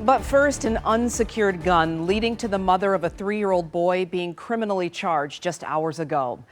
But first, an unsecured gun leading to the mother of a 3-year-old boy being criminally charged just hours ago.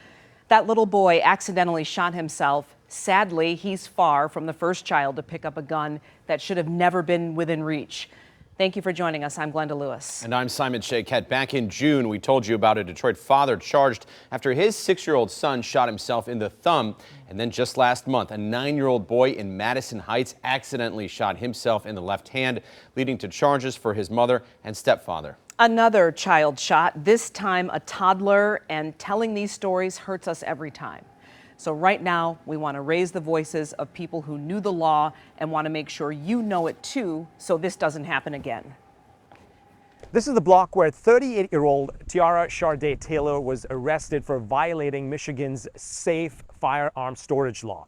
That little boy accidentally shot himself. Sadly, he's far from the first child to pick up a gun that should have never been within reach. Thank you for joining us. I'm Glenda Lewis. And I'm Simon Shaquette. Back in June, we told you about a Detroit father charged after his 6-year-old son shot himself in the thumb. And then just last month, a 9-year-old boy in Madison Heights accidentally shot himself in the left hand, leading to charges for his mother and stepfather. Another child shot, this time a toddler, and telling these stories hurts us every time. So right now, we want to raise the voices of people who knew the law and want to make sure you know it too, so this doesn't happen again. This is the block where 38-year-old Tiara Charday Taylor was arrested for violating Michigan's safe firearm storage law.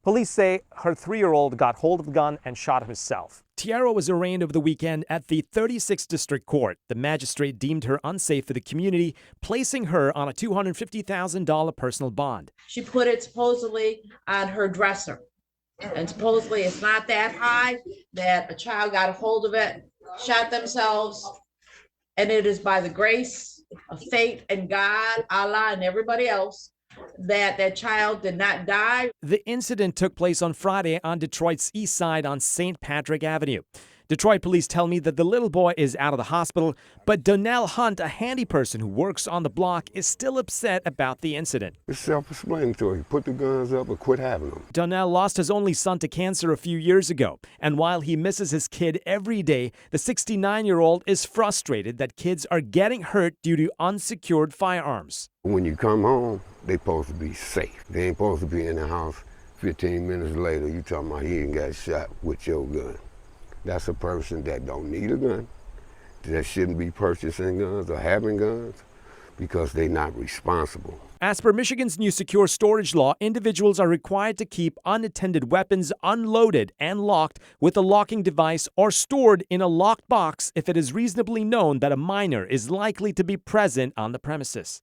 Police say her 3-year-old got hold of the gun and shot himself. Tiara was arraigned over the weekend at the 36th District Court. The magistrate deemed her unsafe for the community, placing her on a $250,000 personal bond. She put it supposedly on her dresser, and supposedly it's not that high, that a child got a hold of it, shot themselves, and it is by the grace of fate and God, Allah, and everybody else that child did not die. The incident took place on Friday on Detroit's east side on St. Patrick Avenue. Detroit police tell me that the little boy is out of the hospital, but Donnell Hunt, a handy person who works on the block, is still upset about the incident. It's self-explanatory. Put the guns up or quit having them. Donnell lost his only son to cancer a few years ago, and while he misses his kid every day, the 69-year-old is frustrated that kids are getting hurt due to unsecured firearms. When you come home, they supposed to be safe. They ain't supposed to be in the house 15 minutes later. You talking about he ain't got shot with your gun. That's a person that don't need a gun, that shouldn't be purchasing guns or having guns because they're not responsible. As per Michigan's new secure storage law, individuals are required to keep unattended weapons unloaded and locked with a locking device or stored in a locked box if it is reasonably known that a minor is likely to be present on the premises.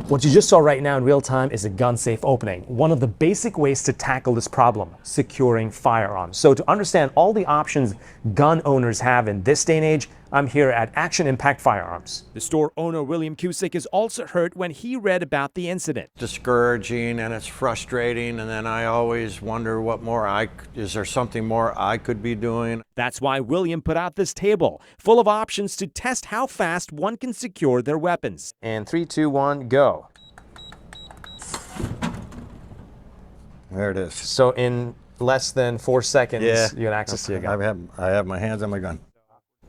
What you just saw right now in real time is a gun safe opening. One of the basic ways to tackle this problem, securing firearms. So to understand all the options gun owners have in this day and age, I'm here at Action Impact Firearms. The store owner, William Cusick, is also hurt when he read about the incident. Discouraging, and it's frustrating, and then I always wonder what more is there something more I could be doing? That's why William put out this table, full of options to test how fast one can secure their weapons. And 3, 2, 1, go. There it is. So in less than 4 seconds, you had access to your gun. I have my hands on my gun.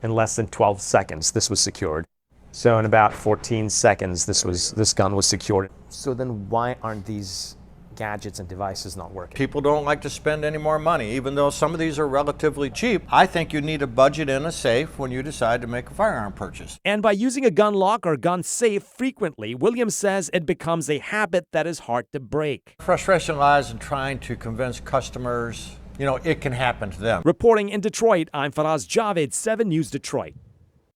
In less than 12 seconds, this was secured. So in about 14 seconds, this gun was secured. So then why aren't these gadgets and devices not working? People don't like to spend any more money, even though some of these are relatively cheap. I think you need a budget in a safe when you decide to make a firearm purchase. And by using a gun lock or gun safe frequently, Williams says it becomes a habit that is hard to break. Frustration lies in trying to convince customers, it can happen to them. Reporting in Detroit, I'm Faraz Javed, 7 News Detroit.